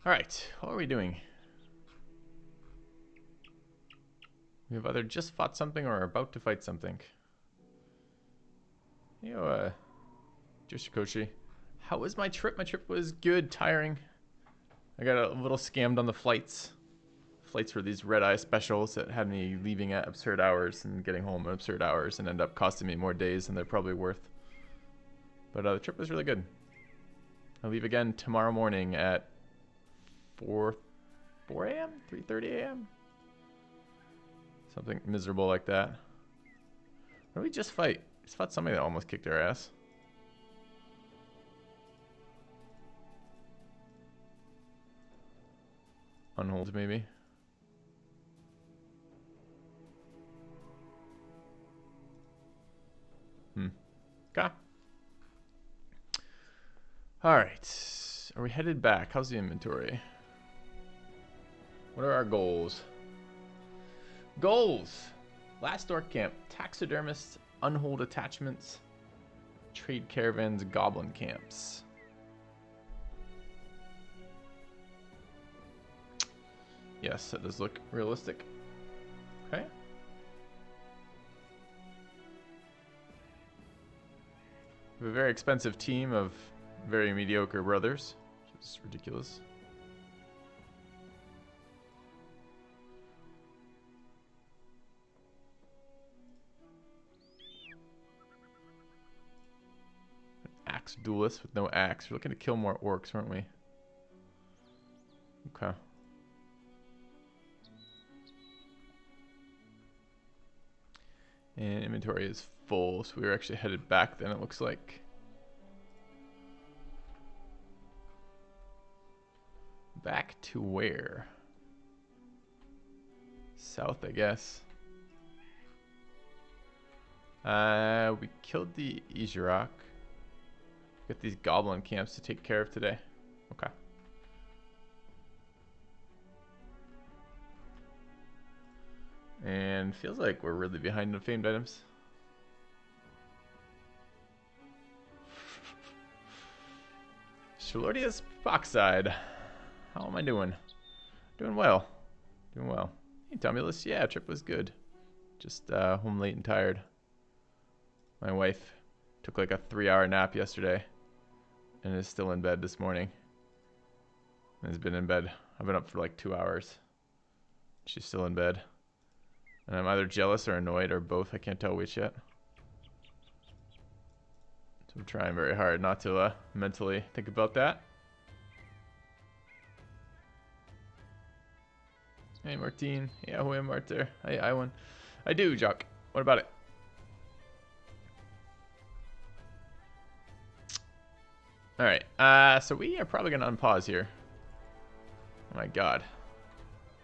Alright, what are we doing? We have either just fought something or are about to fight something. Yo, Yoshikoshi. How was my trip? My trip was good, tiring. I got a little scammed on the flights. Flights were these red-eye specials that had me leaving at absurd hours and getting home at absurd hours and end up costing me more days than they're probably worth. But the trip was really good. I leave again tomorrow morning at 4 a.m.? 3:30 a.m.? Something miserable like that. What did we just fight? We just fought somebody that almost kicked our ass. Unhold, maybe. Okay. Alright. Are we headed back? How's the inventory? What are our goals? Goals! Last Orc Camp. Taxidermists, Unhold Attachments, Trade Caravans, Goblin Camps. Yes, that does look realistic. Okay. We have a very expensive team of very mediocre brothers, which is ridiculous. An axe duelist with no axe. We're looking to kill more orcs, weren't we? Okay. And inventory is full, so we were actually headed back then, it looks like. Back to where? South, I guess. We killed the Izirok. Got these goblin camps to take care of today. Okay. And feels like we're really behind on famed items. Shalordius Foxside. How am I doing? Doing well. Doing well. Hey, Tomulus. Yeah, trip was good. Just home late and tired. My wife took like a 3-hour nap yesterday and is still in bed this morning. And has been in bed. I've been up for like 2 hours. She's still in bed. And I'm either jealous or annoyed or both. I can't tell which yet. So I'm trying very hard not to mentally think about that. Hey, Martine. Yeah, who am Arthur? Hey, I won. I do, Jock. What about it? Alright, so we are probably going to unpause here. Oh my god.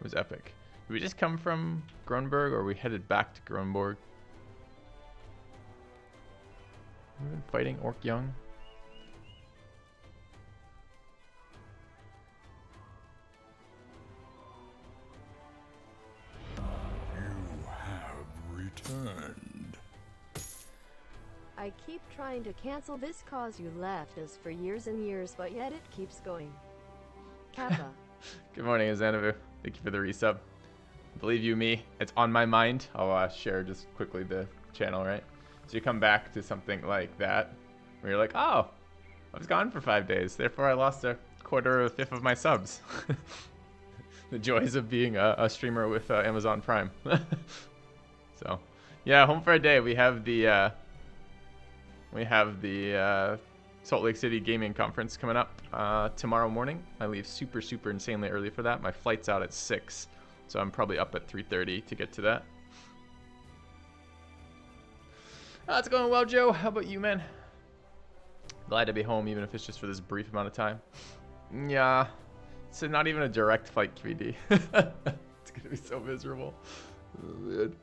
It was epic. Did we just come from Grunberg, or are we headed back to Grunborg? We've been fighting Orc Young. You have returned. I keep trying to cancel this cause you left us for years and years, but yet it keeps going. Kappa. Good morning, Xanavu. Thank you for the resub. Believe you me, it's on my mind. I'll share just quickly the channel, right? So you come back to something like that, where you're like, oh, I was gone for 5 days, therefore I lost a quarter or a fifth of my subs. The joys of being a streamer with Amazon Prime. So, yeah, home for a day. We have the Salt Lake City Gaming Conference coming up tomorrow morning. I leave super insanely early for that. My flight's out at 6. So I'm probably up at 3:30 to get to that. It's going well, Joe. How about you, man? Glad to be home, even if it's just for this brief amount of time. Yeah. It's not even a direct flight, QED. It's going to be so miserable. Oh, man.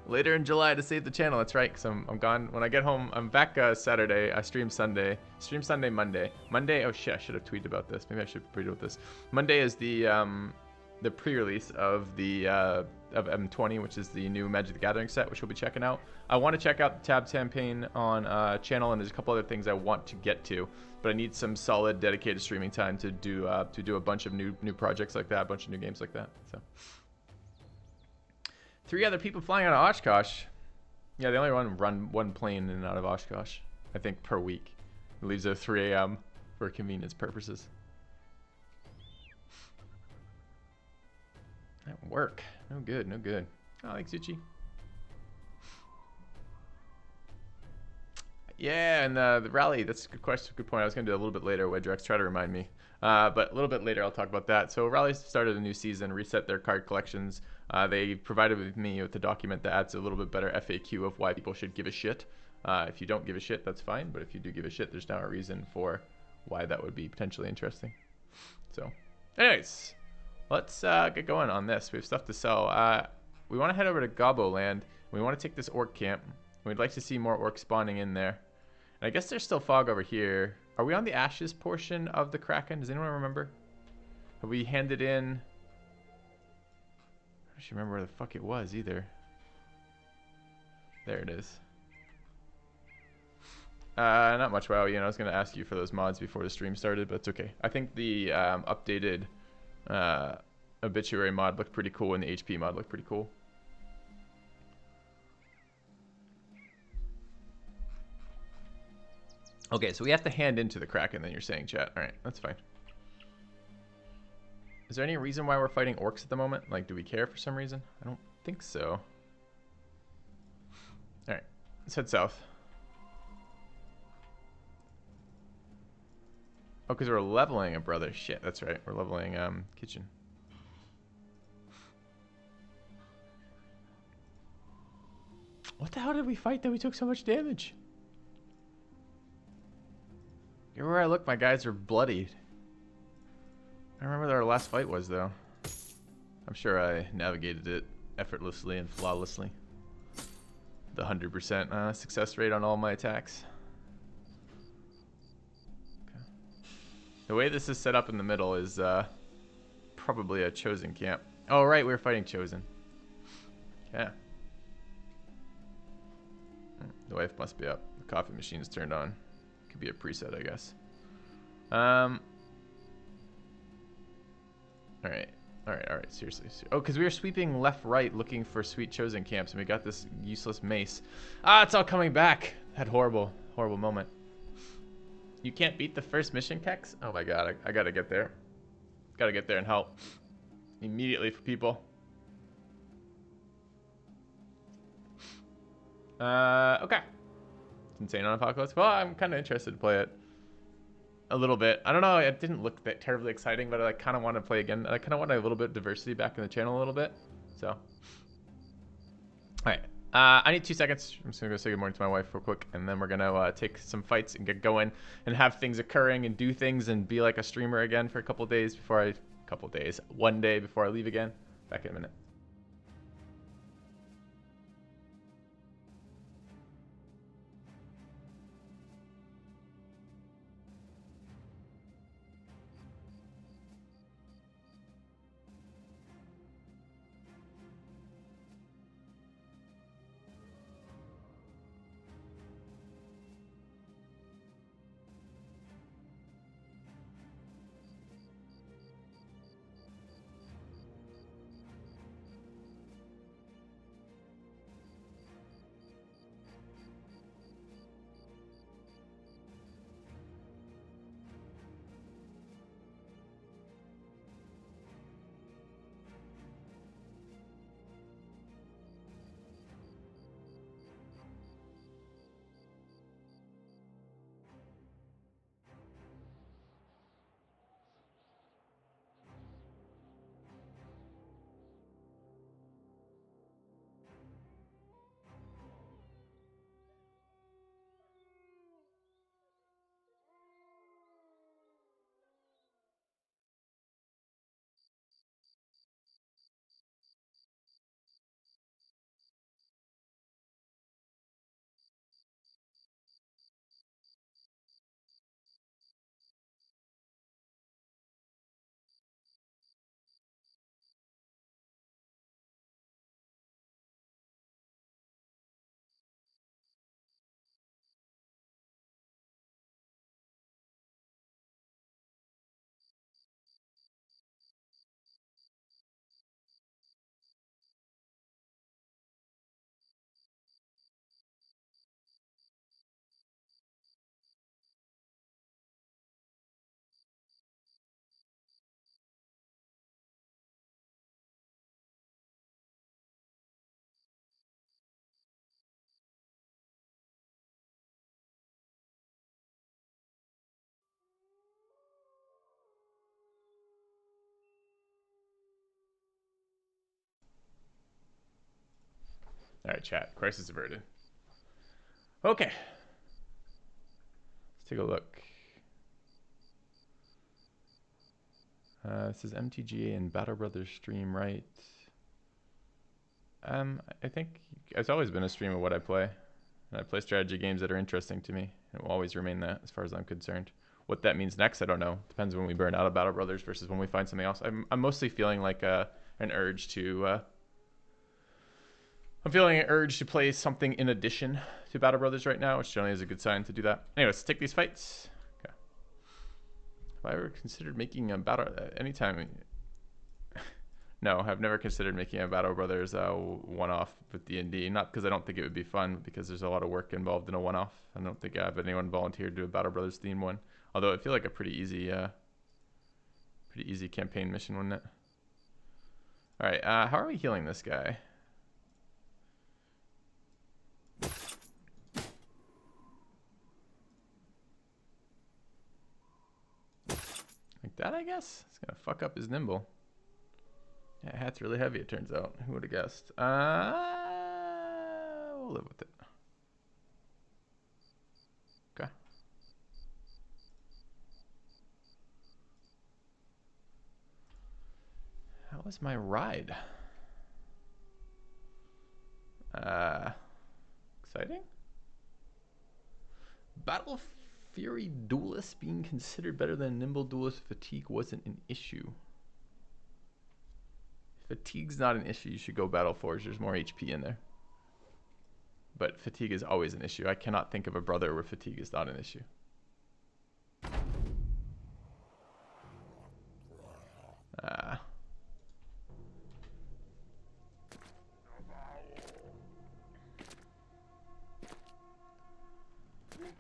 Later in July to save the channel. That's right, because I'm gone. When I get home, I'm back Saturday. I stream Sunday. Stream Sunday, Monday. Monday, oh shit, I should have tweeted about this. Maybe I should have tweeted about this. Monday is the pre-release of the of M20, which is the new Magic the Gathering set, which we'll be checking out. I want to check out the tab campaign on channel, and there's a couple other things I want to get to, but I need some solid dedicated streaming time to do a bunch of new projects like that, a bunch of new games like that. So 3 other people flying out of Oshkosh. Yeah, they only run one plane in and out of Oshkosh, I think, per week. It leaves at 3 a.m. for convenience purposes. That won't work. No good, no good. Oh, thanks, Uchi. Yeah, and the rally, that's a good question, good point. I was going to do it a little bit later, Wedrex, try to remind me. But a little bit later, I'll talk about that. So Rally started a new season, reset their card collections. They provided me with a document that adds a little bit better FAQ of why people should give a shit. If you don't give a shit, that's fine. But if you do give a shit, there's now a reason for why that would be potentially interesting. So, anyways, let's get going on this. We have stuff to sell. We want to head over to Gobbo Land. We want to take this orc camp. We'd like to see more orcs spawning in there. And I guess there's still fog over here. Are we on the ashes portion of the Kraken? Does anyone remember? Have we handed in? I don't actually remember where the fuck it was either. There it is. Not much. Wow, I was going to ask you for those mods before the stream started, but it's okay. I think the updated obituary mod looked pretty cool, and the HP mod looked pretty cool. Okay, so we have to hand into the Kraken, then you're saying, chat. All right, that's fine. Is there any reason why we're fighting orcs at the moment? Like, do we care for some reason? I don't think so. All right, let's head south. Oh, because we're leveling a brother. Shit, that's right. We're leveling kitchen. What the hell did we fight that we took so much damage? Everywhere I look, my guys are bloodied. I remember what our last fight was, though. I'm sure I navigated it effortlessly and flawlessly. The 100% success rate on all my attacks. Okay. The way this is set up in the middle is probably a chosen camp. Oh, right, we were fighting chosen. Yeah. The wife must be up. The coffee machine's turned on. Could be a preset, I guess. All right, seriously. Oh, because we were sweeping left, right, looking for sweet chosen camps, and we got this useless mace. Ah, it's all coming back. That horrible, horrible moment. You can't beat the first mission, Kex? Oh my god, I gotta get there. Gotta get there and help. Immediately for people. Okay. Insane on Apocalypse. Well, I'm kind of interested to play it a little bit. I don't know. It didn't look that terribly exciting, but I kind of want to play again. I kind of want a little bit of diversity back in the channel a little bit. So, all right. I need 2 seconds. I'm just gonna go say good morning to my wife real quick, and then we're gonna take some fights and get going and have things occurring and do things and be like a streamer again for a couple days before one day before I leave again. Back in a minute. Alright, chat. Crisis averted. Okay. Let's take a look. This is MTGA and Battle Brothers stream, right? I think it's always been a stream of what I play. And I play strategy games that are interesting to me. It will always remain that, as far as I'm concerned. What that means next, I don't know. Depends when we burn out of Battle Brothers versus when we find something else. I'm mostly feeling like an urge to... I'm feeling an urge to play something in addition to Battle Brothers right now, which generally is a good sign to do that. Anyways, let's take these fights. Okay. Have I ever considered making a battle anytime? No, I've never considered making a Battle Brothers one-off with D&D. Not because I don't think it would be fun, but because there's a lot of work involved in a one-off. I don't think I have anyone volunteer to do a Battle Brothers themed one. Although I feel like a pretty easy campaign mission, wouldn't it? All right, how are we healing this guy? Like that, I guess. It's gonna fuck up his nimble. Yeah, hat's really heavy, it turns out. Who would have guessed? We'll live with it. Okay. How was my ride? Exciting? Battle Fury Duelist being considered better than Nimble Duelist fatigue wasn't an issue. If fatigue's not an issue, you should go Battle Forge. There's more HP in there. But fatigue is always an issue. I cannot think of a brother where fatigue is not an issue.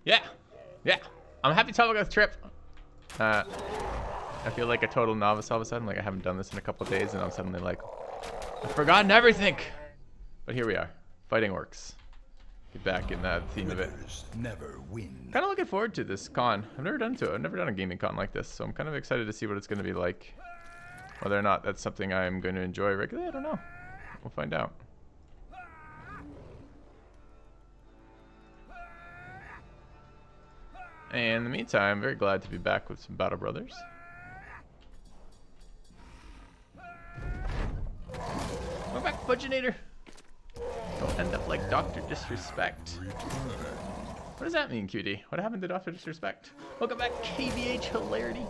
Yeah. I'm happy to talk about this trip. I feel like a total novice all of a sudden. Like I haven't done this in a couple of days, and I'm suddenly like, I've forgotten everything. But here we are, fighting orcs. Get back in the theme of it. Never win. Kind of looking forward to this con. I've never done a gaming con like this, so I'm kind of excited to see what it's going to be like. Whether or not that's something I'm going to enjoy regularly, I don't know. We'll find out. And in the meantime, I'm very glad to be back with some Battle Brothers. Come back, Fudginator. Don't end up like Dr. Disrespect. What does that mean, QD? What happened to Dr. Disrespect? Welcome back, KBH Hilarity.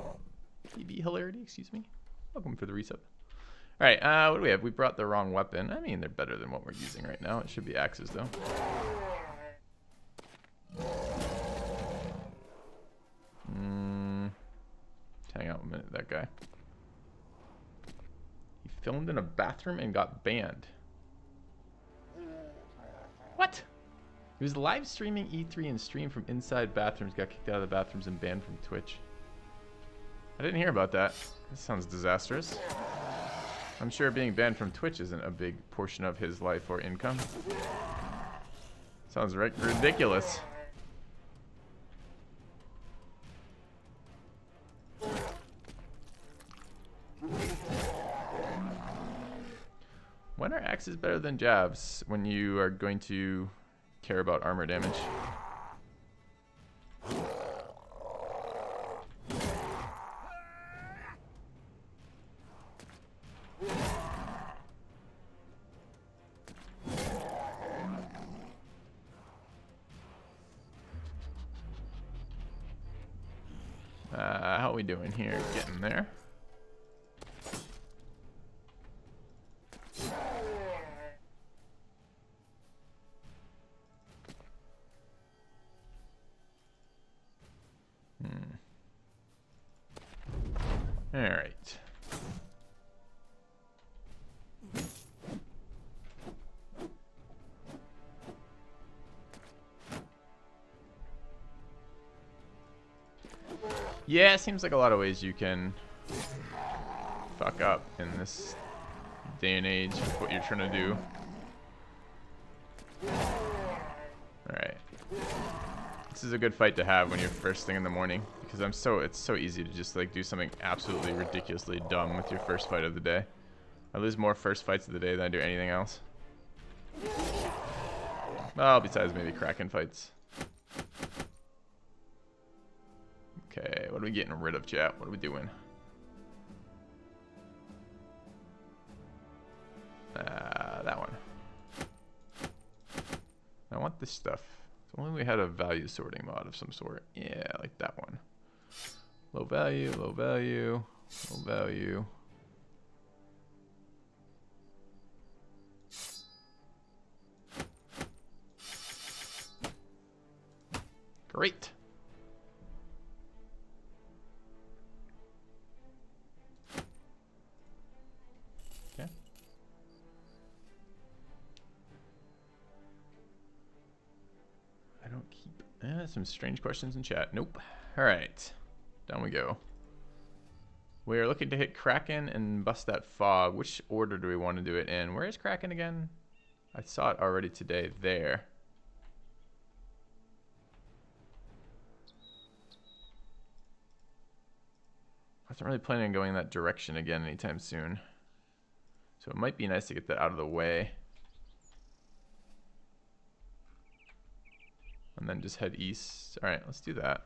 KB Hilarity, excuse me. Welcome for the resub. Alright, what do we have? We brought the wrong weapon. I mean, they're better than what we're using right now. It should be axes, though. Hang out a minute, that guy. He filmed in a bathroom and got banned. What? He was live streaming E3 and streamed from inside bathrooms, got kicked out of the bathrooms and banned from Twitch. I didn't hear about that. This sounds disastrous. I'm sure being banned from Twitch isn't a big portion of his life or income. Sounds ridiculous. When are axes better than jabs when you are going to care about armor damage? How are we doing here? Getting there. All right. Yeah, it seems like a lot of ways you can fuck up in this day and age with what you're trying to do. Alright. This is a good fight to have when you're first thing in the morning, because it's so easy to just like do something absolutely ridiculously dumb with your first fight of the day. I lose more first fights of the day than I do anything else. Well, besides maybe Kraken fights. Okay, what are we getting rid of, chat? What are we doing? That one. I want this stuff. If only we had a value sorting mod of some sort. Yeah, like that one. Low value, low value, low value. Great. Okay. I don't keep some strange questions in chat. Nope. All right. Down we go. We're looking to hit Kraken and bust that fog. Which order do we want to do it in? Where is Kraken again? I saw it already today. There. I wasn't really planning on going in that direction again anytime soon. So it might be nice to get that out of the way. And then just head east. All right, let's do that.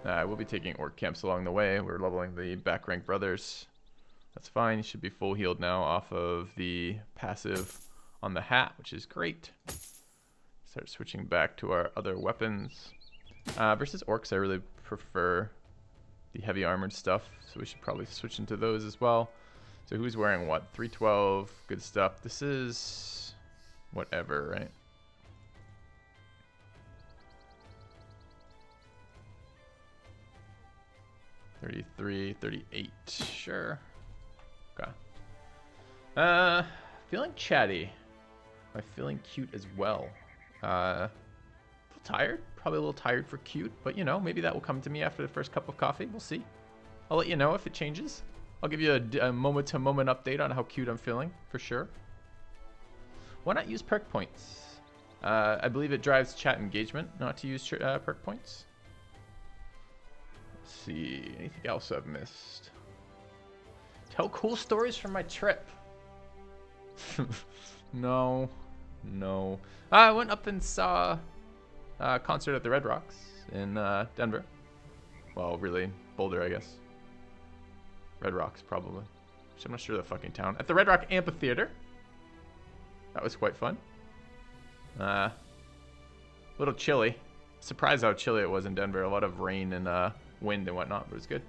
I will be taking orc camps along the way. We're leveling the back rank brothers. That's fine. You should be full healed now off of the passive on the hat, which is great. Start switching back to our other weapons. Versus orcs, I really prefer the heavy armored stuff, so we should probably switch into those as well. So who's wearing what? 312, good stuff. This is whatever, right? $33, $38, sure. Okay. Feeling chatty. Am I feeling cute as well? A little tired. Probably a little tired for cute, but you know, maybe that will come to me after the first cup of coffee. We'll see. I'll let you know if it changes. I'll give you a moment-to-moment update on how cute I'm feeling, for sure. Why not use perk points? I believe it drives chat engagement not to use perk points. Let's see, anything else I've missed? Tell cool stories from my trip. No. I went up and saw a concert at the Red Rocks in Denver. Well, really, Boulder, I guess. Red Rocks, probably. I'm not sure the fucking town. At the Red Rock Amphitheater. That was quite fun. A little chilly. Surprised how chilly it was in Denver. A lot of rain and wind and whatnot, but it was good.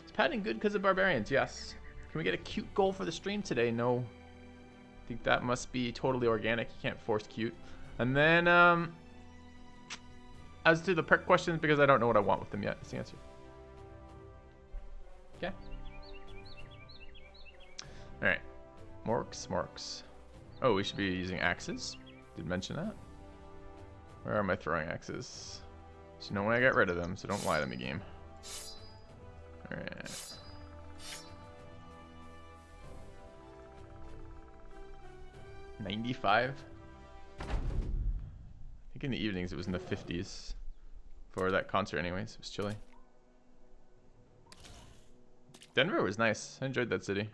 Is padding good because of barbarians? Yes. Can we get a cute goal for the stream today? No. I think that must be totally organic. You can't force cute. And then, as to the perk questions, because I don't know what I want with them yet, is the answer. Okay. Alright. Morks. Oh, we should be using axes. Did mention that. Where are my throwing axes? So know when I get rid of them, so don't lie to me, game. Alright. $95? I think in the evenings it was in the 50s. For that concert anyways, it was chilly. Denver was nice. I enjoyed that city.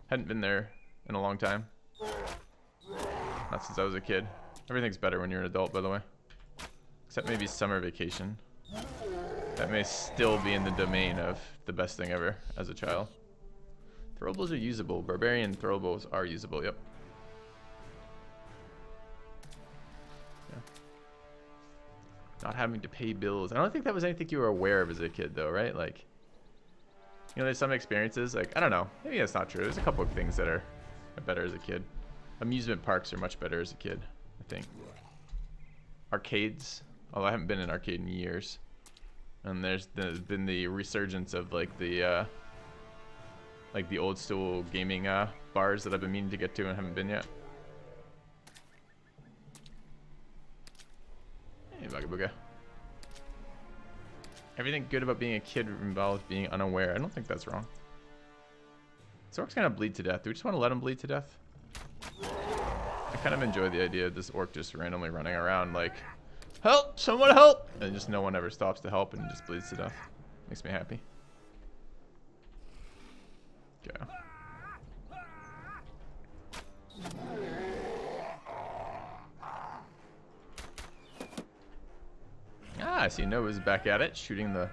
Hadn't been there in a long time. Not since I was a kid. Everything's better when you're an adult, by the way. Except maybe summer vacation. That may still be in the domain of the best thing ever as a child. Throwables are usable. Barbarian throwables are usable, yep. Yeah. Not having to pay bills. I don't think that was anything you were aware of as a kid, though, right? Like, you know, there's some experiences, like, I don't know. Maybe that's not true. There's a couple of things that are better as a kid. Amusement parks are much better as a kid, I think. Arcades, although I haven't been in an arcade in years. And there's been the resurgence of, like the old school gaming bars that I've been meaning to get to and haven't been yet. Hey, Bugga Booga. Everything good about being a kid involves being unaware. I don't think that's wrong. This orc's gonna bleed to death. Do we just want to let him bleed to death? I kind of enjoy the idea of this orc just randomly running around like, help! Someone help! And just no one ever stops to help and just bleeds to death. Makes me happy. Okay. Ah, I see Nova's back at it, shooting the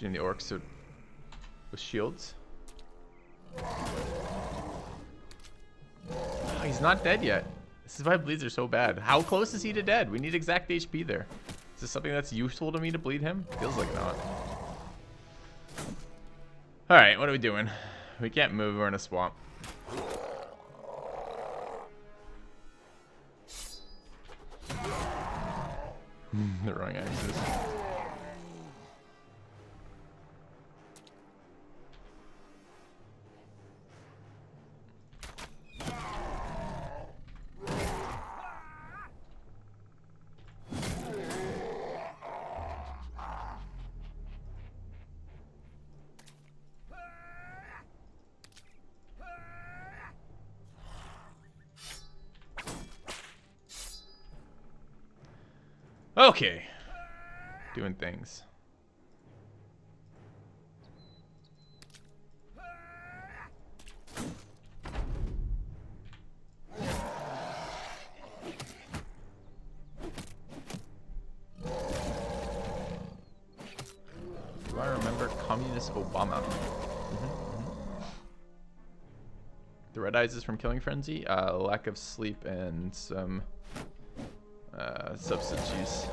orcs with shields. Oh, he's not dead yet. This is why bleeds are so bad. How close is he to dead? We need exact HP there. Is this something that's useful to me to bleed him? Feels like not. Alright, what are we doing? We can't move, we're in a swamp. The wrong axis. Okay. Doing things. Do I remember Communist Obama? The red eyes is from Killing Frenzy. Lack of sleep and some substance use,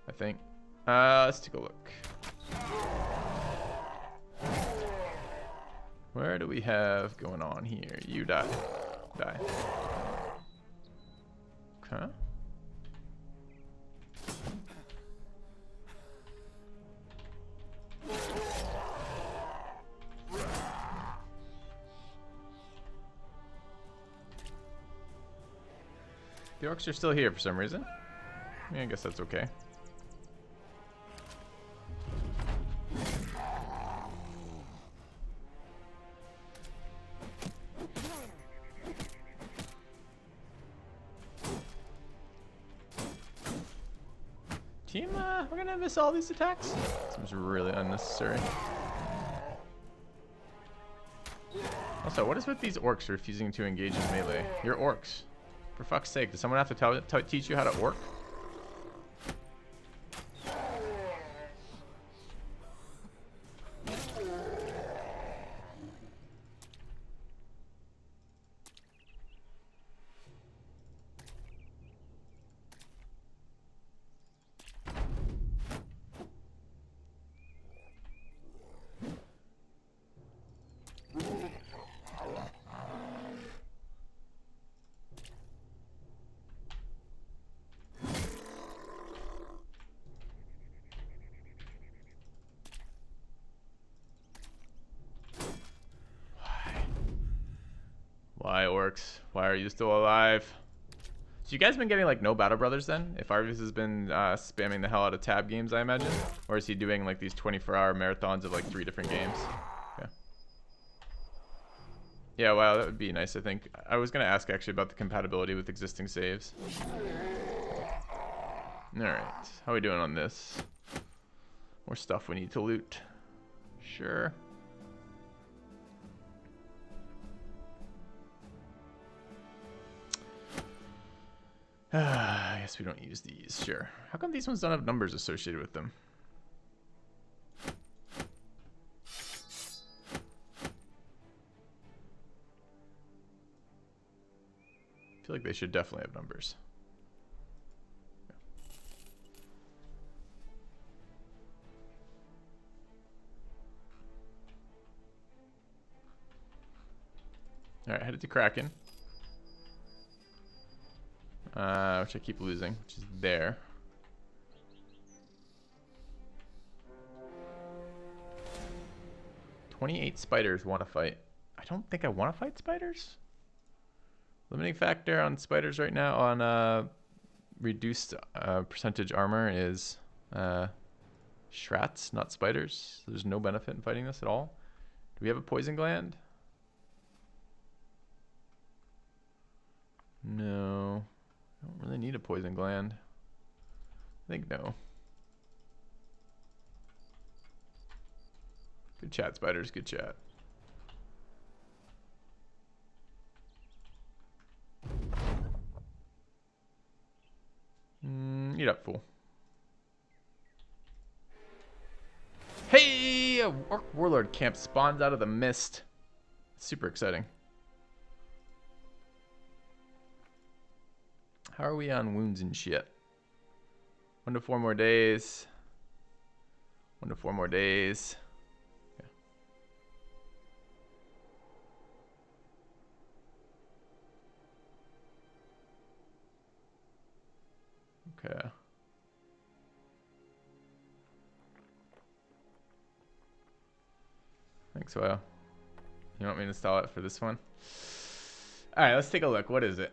I think. Let's take a look. Where do we have going on here? You die. Die. Okay. The orcs are still here for some reason. Yeah, I guess that's okay. Team, we're gonna miss all these attacks? Seems really unnecessary. Also, what is with these orcs refusing to engage in melee? You're orcs. For fuck's sake, does someone have to teach you how to orc? Why, orcs? Why are you still alive? So you guys been getting like no Battle Brothers then? If Arvis has been spamming the hell out of tab games, I imagine? Or is he doing like these 24-hour marathons of like 3 different games? Okay. Yeah, wow, that would be nice, I think. I was going to ask actually about the compatibility with existing saves. Alright, how are we doing on this? More stuff we need to loot. Sure. I guess we don't use these. Sure. How come these ones don't have numbers associated with them? I feel like they should definitely have numbers. Alright, headed to Kraken. Which I keep losing, which is there. "28 spiders want to fight." I don't think I want to fight spiders. Limiting factor on spiders right now on reduced percentage armor is shrats, not spiders. So there's no benefit in fighting this at all. Do we have a poison gland? No. I don't really need a poison gland. I think no. Good chat, spiders. Good chat. Eat up, fool. Hey! A Orc Warlord camp spawns out of the mist. Super exciting. How are we on wounds and shit? 1 to 4 more days. 1 to 4 more days. Okay. Thanks, Will. You want me to install it for this one? Alright, let's take a look. What is it?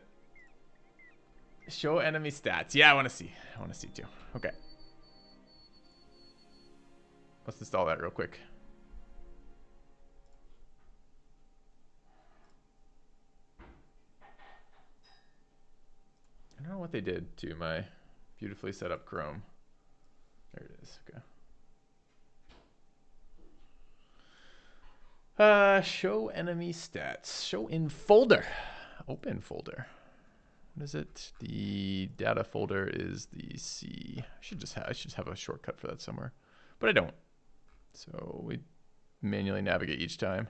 Show enemy stats. Yeah, I want to see. I want to see too. Okay. Let's install that real quick. I don't know what they did to my beautifully set up Chrome. There it is. Okay. Show enemy stats. Show in folder. Open folder. What is it? The data folder is the C. I should have a shortcut for that somewhere, but I don't. So we manually navigate each time.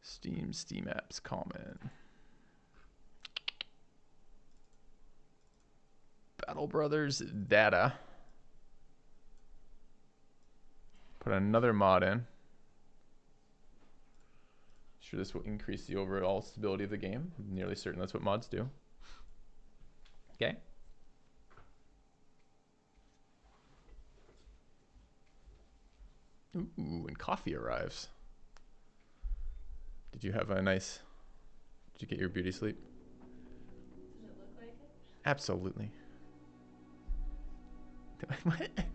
Steam apps, common. Battle Brothers data. Put another mod in. Sure, this will increase the overall stability of the game. I'm nearly certain that's what mods do. Okay. Ooh, and coffee arrives. Did you have a nice... Did you get your beauty sleep? Does it look like it? Absolutely.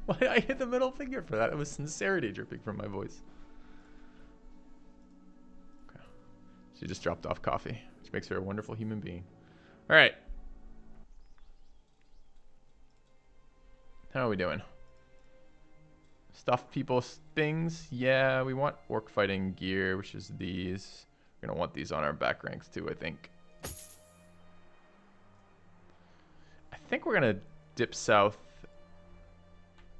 Why did I hit the middle finger for that? It was sincerity dripping from my voice. Okay. She just dropped off coffee, which makes her a wonderful human being. All right. How are we doing? Stuff people's things. Yeah, we want orc fighting gear, which is these. We're going to want these on our back ranks too, I think. I think we're going to dip south,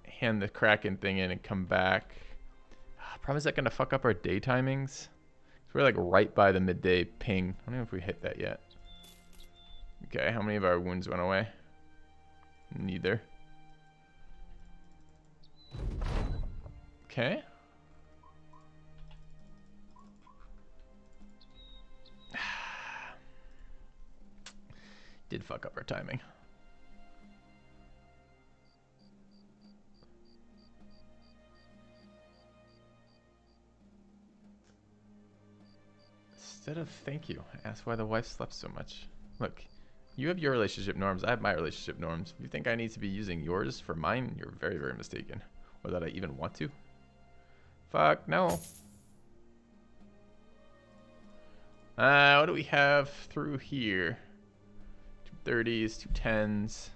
hand the Kraken thing in, and come back. Problem is that going to fuck up our day timings? We're like right by the midday ping. I don't know if we hit that yet. Okay, how many of our wounds went away? Neither. Okay. Did fuck up our timing. Instead of thank you, I asked why the wife slept so much. Look, you have your relationship norms, I have my relationship norms. If you think I need to be using yours for mine, you're very, very mistaken. Or that I even want to. Fuck, no. What do we have through here? 230s, 210s.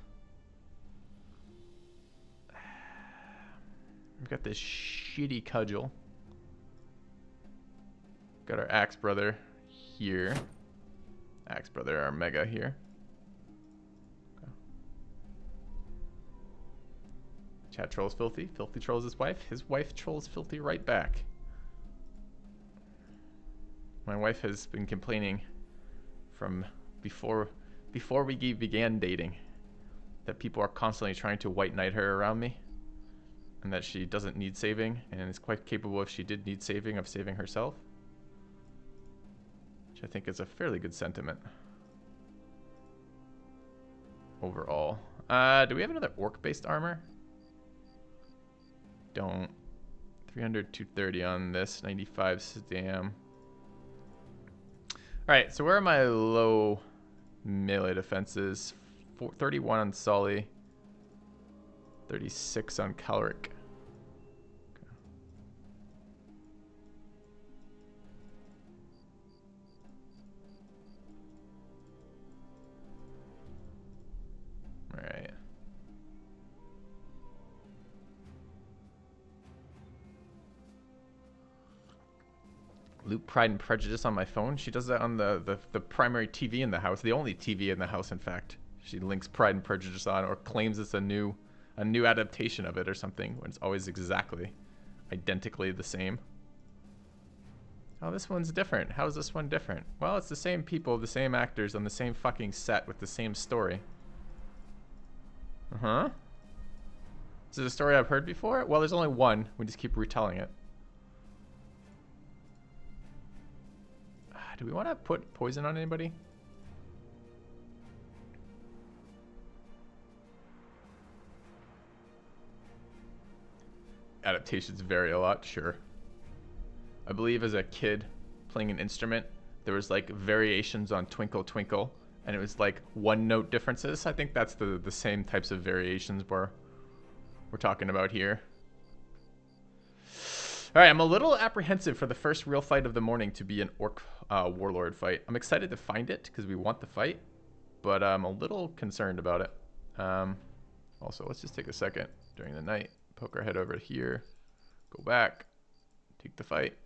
We've got this shitty cudgel. Got our axe brother here. Axe brother, our mega here. Okay. Chat trolls filthy. Filthy trolls his wife. His wife trolls filthy right back. My wife has been complaining from before we began dating that people are constantly trying to white knight her around me, and that she doesn't need saving and is quite capable, if she did need saving, of saving herself. Which I think is a fairly good sentiment overall. Do we have another orc-based armor? Don't. 300, 230 on this. 95 stam. Alright, so where are my low melee defenses? 31 on Sully. 36 on Calric. Alright. Loop Pride and Prejudice on my phone. She does that on the primary TV in the house, the only TV in the house, in fact. She links Pride and Prejudice on, or claims it's a new adaptation of it or something, when it's always exactly identically the same. Oh, this one's different. How is this one different? Well, it's the same people, the same actors on the same fucking set with the same story. Uh-huh. Is it a story I've heard before? Well, there's only one. We just keep retelling it. Do we want to put poison on anybody? Adaptations vary a lot, sure. I believe as a kid playing an instrument, there was like variations on Twinkle Twinkle, and it was like one note differences. I think that's the same types of variations we're talking about here. All right, I'm a little apprehensive for the first real fight of the morning to be an orc warlord fight. I'm excited to find it because we want the fight, but I'm a little concerned about it. Also, let's just take a second during the night, poke our head over here, go back, take the fight.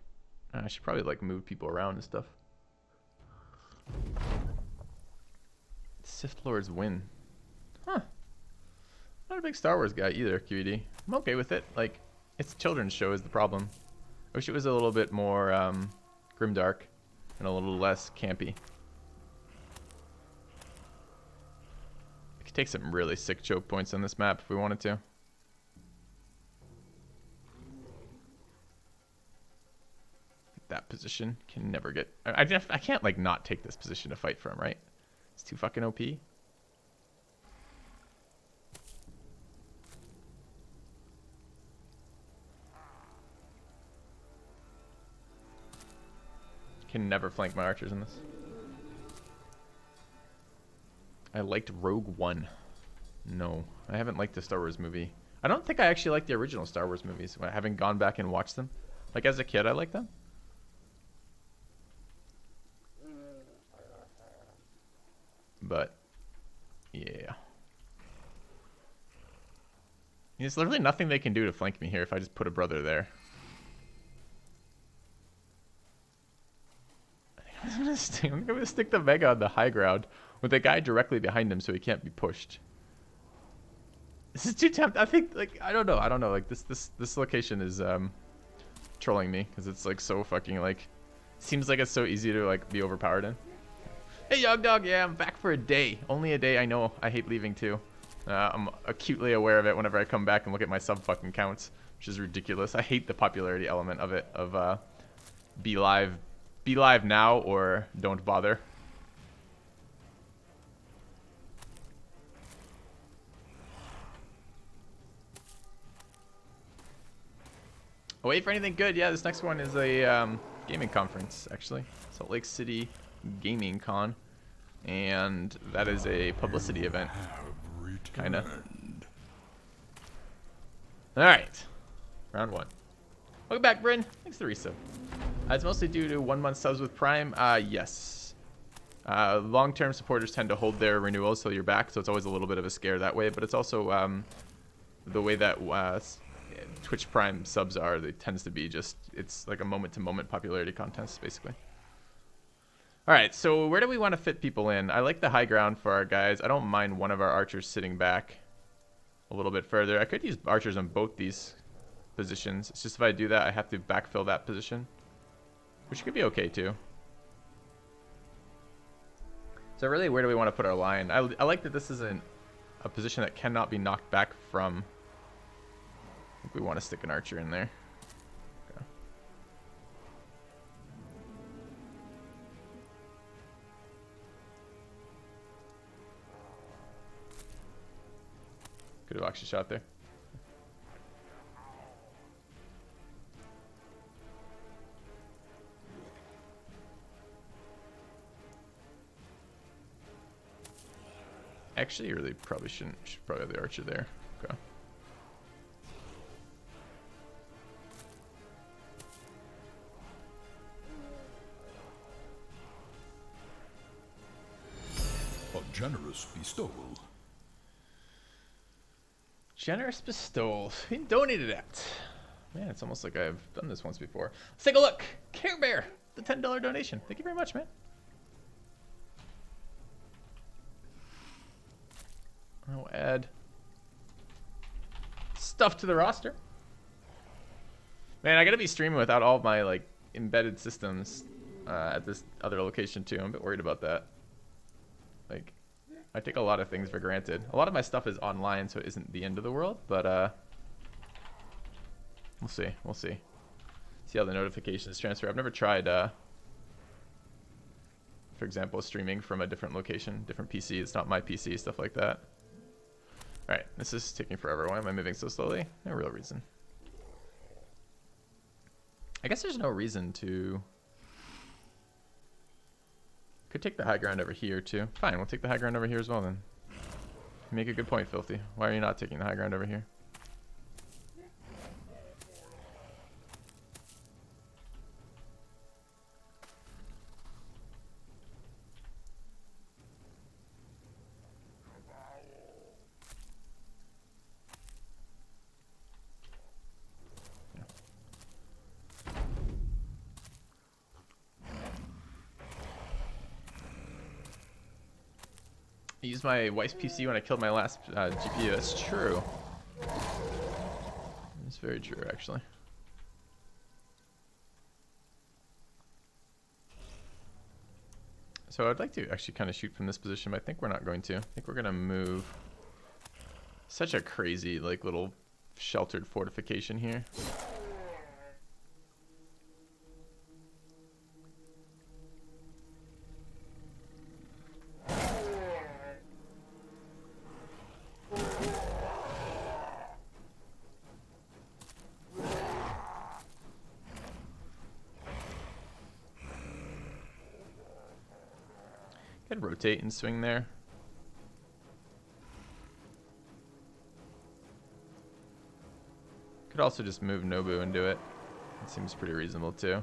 I should probably like move people around and stuff. Sith Lords win. Huh. Not a big Star Wars guy either, QED. I'm okay with it. Like, it's a children's show is the problem. I wish it was a little bit more grimdark and a little less campy. We could take some really sick choke points on this map if we wanted to. That position can never get... I can't like not take this position to fight from, right? It's too fucking OP. Can never flank my archers in this. I liked Rogue One. No, I haven't liked the Star Wars movie. I don't think I actually liked the original Star Wars movies. I haven't gone back and watched them. Like as a kid, I liked them. But yeah, there's literally nothing they can do to flank me here if I just put a brother there. I'm gonna stick the Vega on the high ground with the guy directly behind him so he can't be pushed. This is too tempting. I think, like, I don't know. Like, this location is trolling me because it's like so fucking like, seems like it's so easy to like be overpowered in. Hey, Young Dog. Yeah, I'm back for a day. Only a day. I know. I hate leaving too. I'm acutely aware of it whenever I come back and look at my sub fucking counts, which is ridiculous. I hate the popularity element of it. Of be live now or don't bother. Oh, wait for anything good. Yeah, this next one is a gaming conference, actually. Salt Lake City Gaming Con. And that is a publicity event. Kind of. Alright. Round one. Welcome back, Bryn. Thanks for the resub. It's mostly due to 1 month subs with Prime. Yes. Long-term supporters tend to hold their renewals till you're back, so it's always a little bit of a scare that way. But it's also the way that Twitch Prime subs are. It tends to be just, it's like a moment-to-moment popularity contest, basically. All right, so where do we want to fit people in? I like the high ground for our guys. I don't mind one of our archers sitting back a little bit further. I could use archers on both these positions. It's just if I do that, I have to backfill that position, which could be okay too. So really, where do we want to put our line? I like that this is a position that cannot be knocked back from. I think we want to stick an archer in there. Okay. Could have actually shot there. Actually, you really probably shouldn't. Should probably have the archer there. Okay. A generous bestowal. Generous bestowal. He donated it. Man, it's almost like I've done this once before. Let's take a look. Care Bear. the $10 donation. Thank you very much, man. I'll add stuff to the roster. Man, I gotta be streaming without all my like embedded systems at this other location too. I'm a bit worried about that. Like, I take a lot of things for granted. A lot of my stuff is online, so it isn't the end of the world. But we'll see. We'll see. See how the notifications transfer. I've never tried, for example, streaming from a different location, different PC. It's not my PC, stuff like that. All right, this is taking forever. Why am I moving so slowly? No real reason. I guess there's no reason to... Could take the high ground over here too. Fine, we'll take the high ground over here as well then. You make a good point, Filthy. Why are you not taking the high ground over here? I used my wife's PC when I killed my last GPU. That's true. It's very true, actually. So I'd like to actually kind of shoot from this position, but I think we're not going to. I think we're going to move. Such a crazy, like, little sheltered fortification here. Could rotate and swing there. Could also just move Nobu and do it. It seems pretty reasonable too.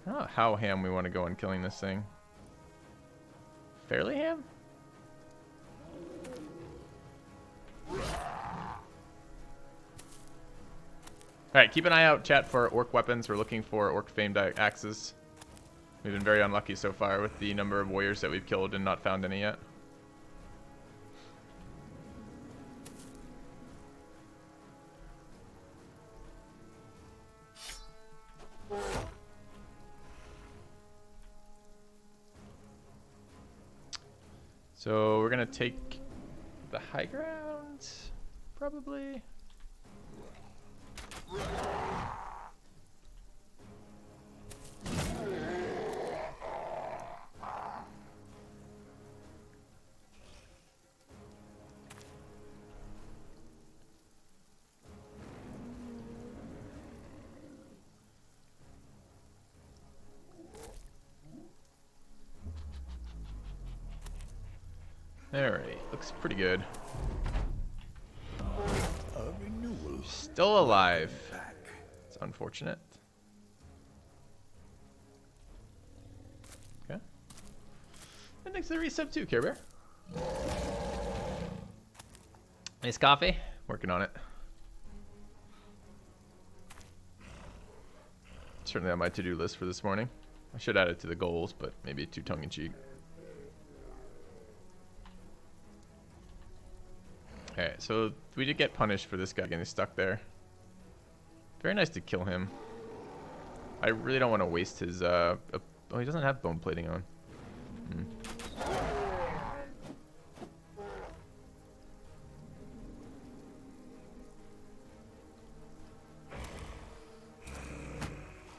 I don't know how ham we want to go on killing this thing. Fairly ham? Alright, keep an eye out, chat, for orc weapons. We're looking for orc famed axes. We've been very unlucky so far with the number of warriors that we've killed and not found any yet. So we're gonna take the high ground, probably. Alright, looks pretty good. Still alive. It's unfortunate. Okay. And thanks for the resub too, Care Bear. Nice coffee. Working on it. Certainly on my to-do list for this morning. I should add it to the goals, but maybe too tongue-in-cheek. Alright, so we did get punished for this guy getting stuck there. Very nice to kill him. I really don't want to waste his, oh, he doesn't have bone plating on.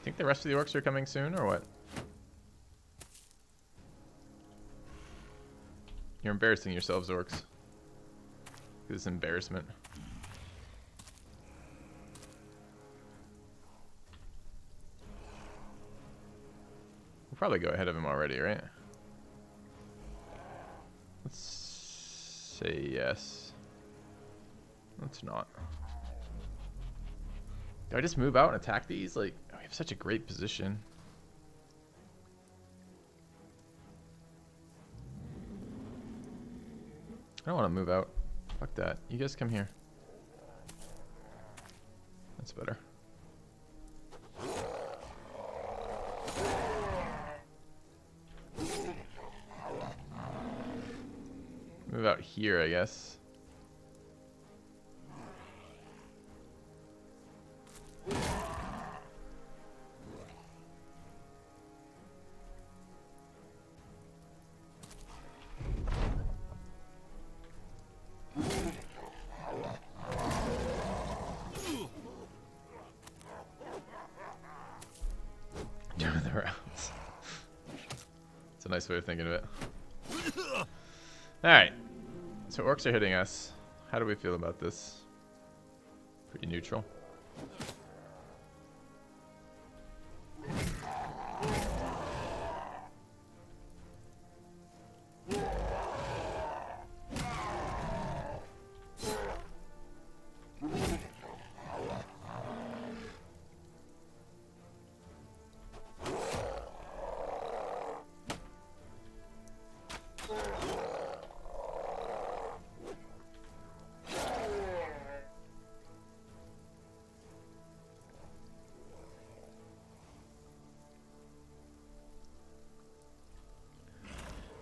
Think the rest of the orcs are coming soon, or what? You're embarrassing yourselves, orcs. This embarrassment. We'll probably go ahead of him already, right? Let's say yes. Let's not. Do I just move out and attack these? Like, oh, we have such a great position. I don't want to move out. Fuck that. You guys come here. That's better. Move out here, I guess. Doing the rounds. It's a nice way of thinking of it. Alright. So orcs are hitting us. How do we feel about this? Pretty neutral.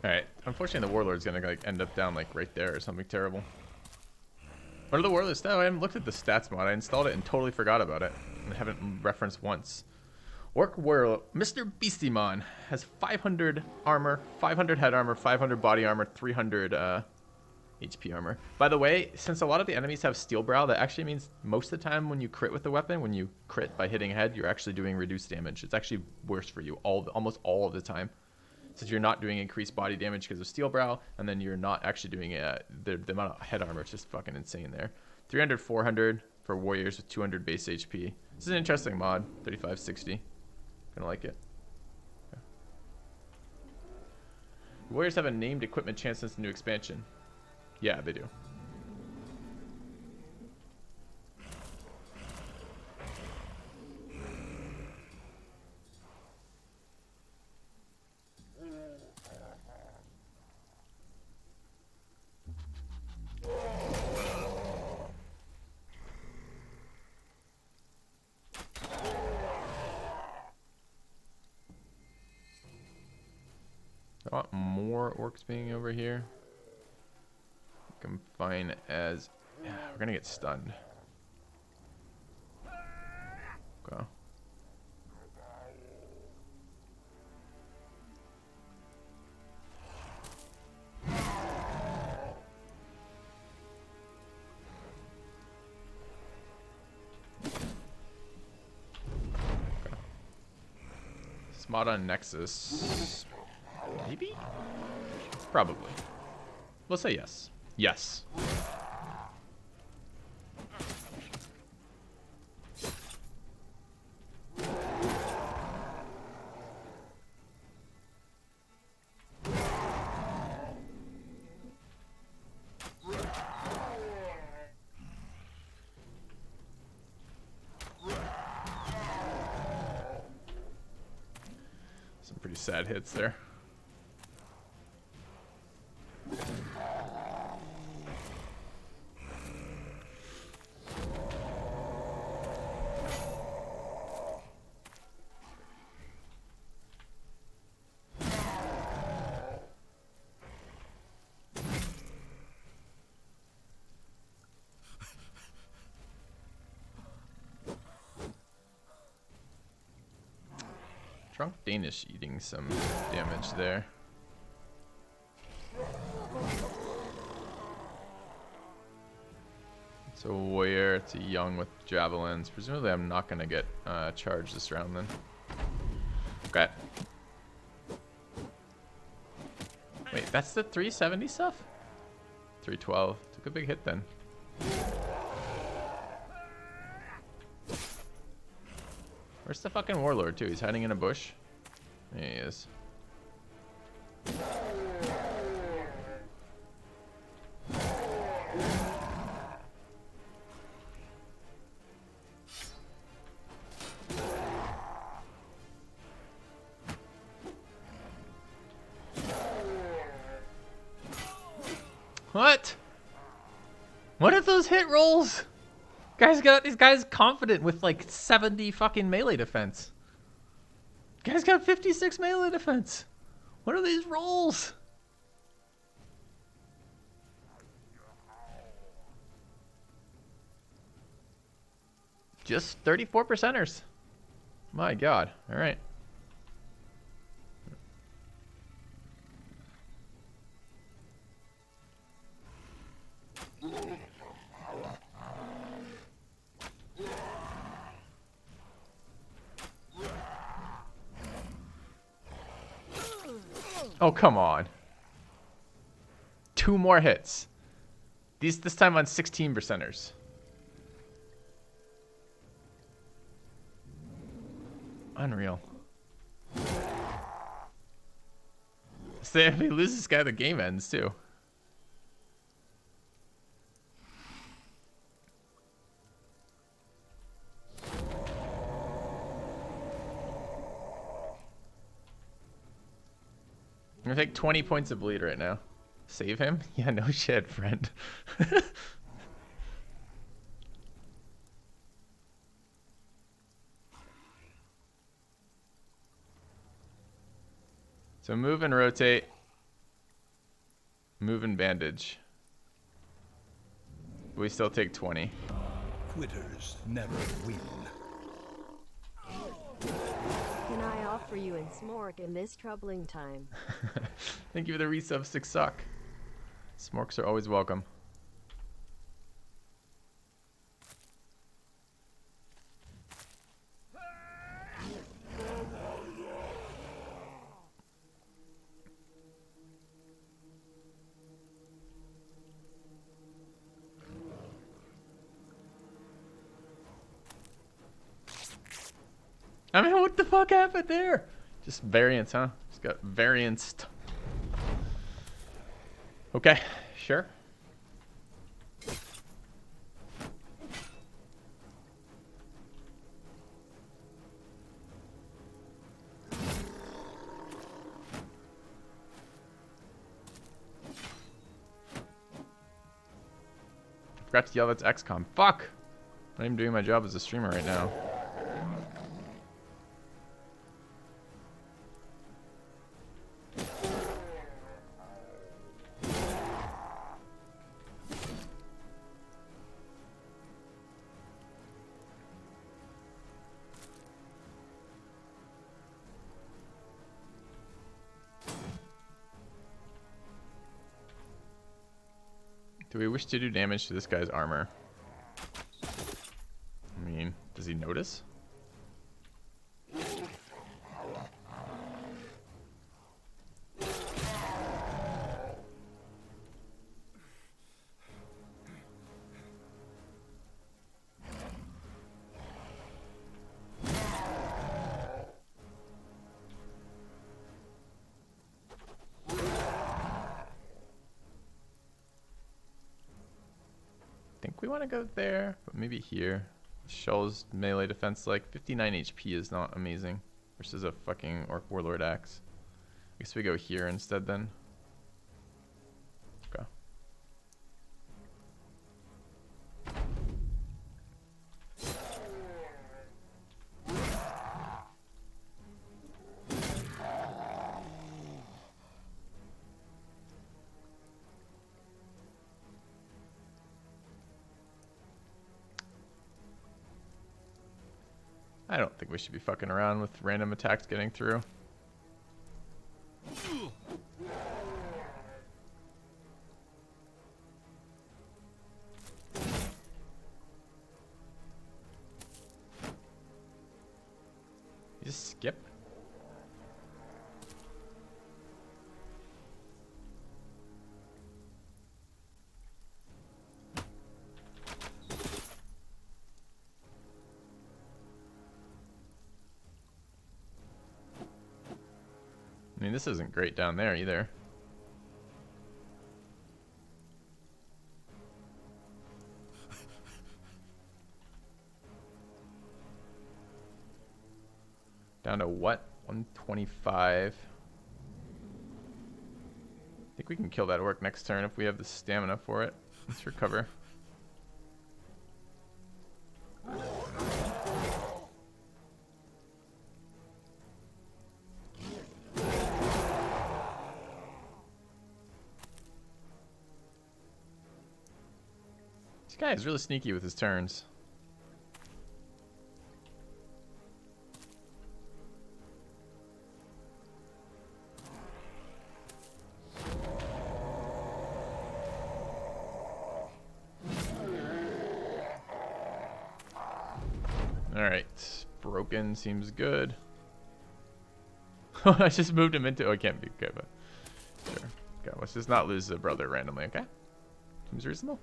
Alright, unfortunately the warlord's gonna like end up down like right there or something terrible. What are the warlords? No, I haven't looked at the stats mod. I installed it and totally forgot about it. I haven't referenced once. Orc warlord, Mr. Beastimon has 500 armor, 500 head armor, 500 body armor, 300 HP armor. By the way, since a lot of the enemies have steel brow, that actually means most of the time when you crit with the weapon, when you crit by hitting head, you're actually doing reduced damage. It's actually worse for you almost all of the time. Since you're not doing increased body damage because of steel brow, and then you're not actually doing the amount of head armor is just fucking insane there. 300, 400 for warriors with 200 base HP. This is an interesting mod. 3560. Gonna like it. Okay. Warriors have a named equipment chance since the new expansion. Yeah, they do. I want more orcs being over here. I'm fine as... Yeah, we're gonna get stunned. Okay. Mod on Nexus. Maybe? Probably. We'll say yes. Yes. Some pretty sad hits there. Drunk Danish eating some damage there. It's a warrior, it's a young with javelins. Presumably I'm not going to get charged this round then. Okay. Wait, that's the 370 stuff? 312. Took a big hit then. Where's the fucking warlord too? He's hiding in a bush. There he is. What? What are those hit rolls? These guys confident with like 70 fucking melee defense. Guy's got 56 melee defense. What are these rolls? Just 34 percenters. My God. All right. Oh, come on. 2 more hits. This time on 16 percenters. Unreal. So if we lose this guy, the game ends too. I'm gonna take 20 points of bleed right now. Save him? Yeah, no shit, friend. So move and rotate. Move and bandage. But we still take 20. Quitters never win. Can I offer you in Smork in this troubling time? Thank you for the resub, Six Sock. Smorks are always welcome. I mean, what the fuck happened there? Just variance, huh? Just got varianced. Okay, sure. Forgot to yell that's XCOM. Fuck! I'm not even doing my job as a streamer right now. Do we wish to do damage to this guy's armor? I mean, does he notice? Think we want to go there, but maybe here. Shell's melee defense, like 59 HP is not amazing versus a fucking Orc Warlord axe. I guess we go here instead then. Okay. I don't think we should be fucking around with random attacks getting through. You just skip? I mean, this isn't great down there either. Down to what? 125. I think we can kill that orc next turn if we have the stamina for it. Let's recover. This guy is really sneaky with his turns. Broken seems good. I just moved him into. Oh, it can't be okay, but sure. Okay, let's just not lose the brother randomly. Okay, seems reasonable.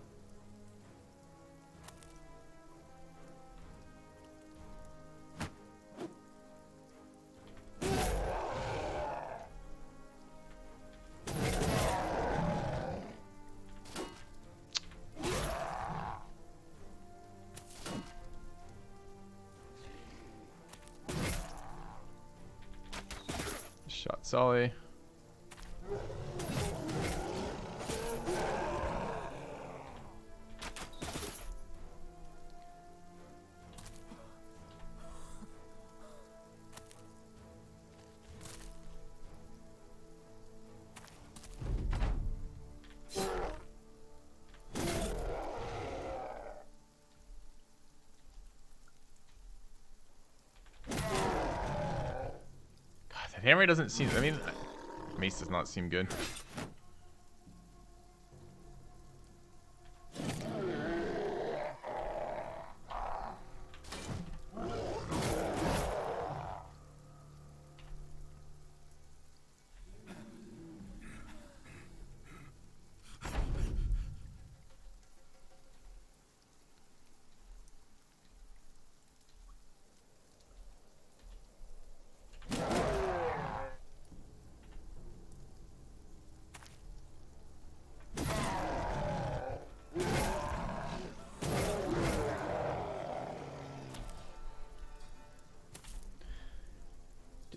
Shot Solly. Hammer doesn't seem. I mean, Mace does not seem good.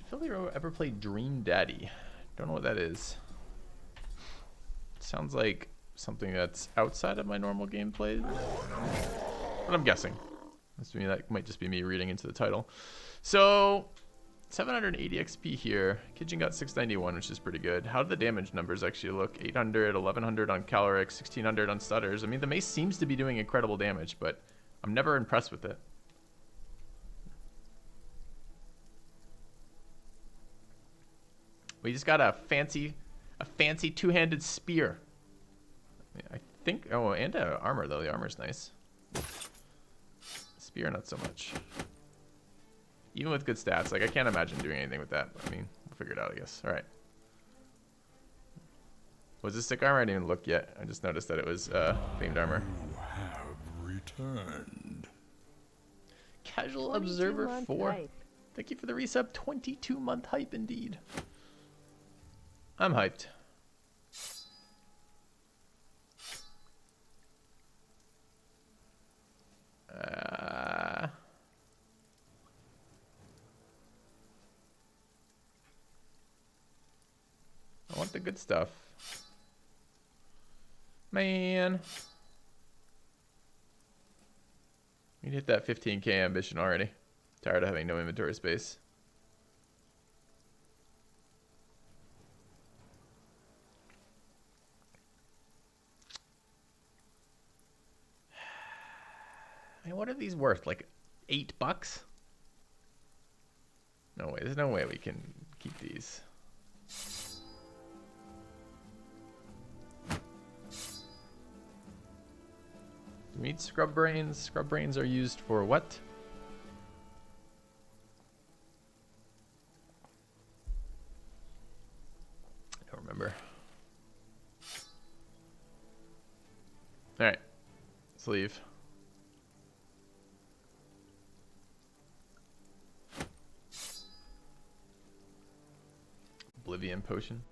Philly ever played Dream Daddy? Don't know what that is. Sounds like something that's outside of my normal gameplay, but I'm guessing. That might just be me reading into the title. So 780 XP here. Kitchen got 691, which is pretty good. How do the damage numbers actually look? 800, 1100 on Caloric, 1600 on Stutters. I mean, the mace seems to be doing incredible damage, but I'm never impressed with it. We just got a fancy two-handed spear. I think. Oh, and armor though. The armor's nice. Spear, not so much. Even with good stats, like I can't imagine doing anything with that. But, I mean, we'll figure it out, I guess. All right. Was this sick armor? I didn't even look yet. I just noticed that it was famed armor. You have returned. Casual Observer 4. Hype. Thank you for the resub. 22-month hype indeed. I'm hyped. I want the good stuff. Man. We hit that 15k ambition already. Tired of having no inventory space. I mean, what are these worth? Like $8? No way. There's no way we can keep these. Do we need scrub brains? Scrub brains are used for what? I don't remember. All right. Let's leave. Oblivion potion.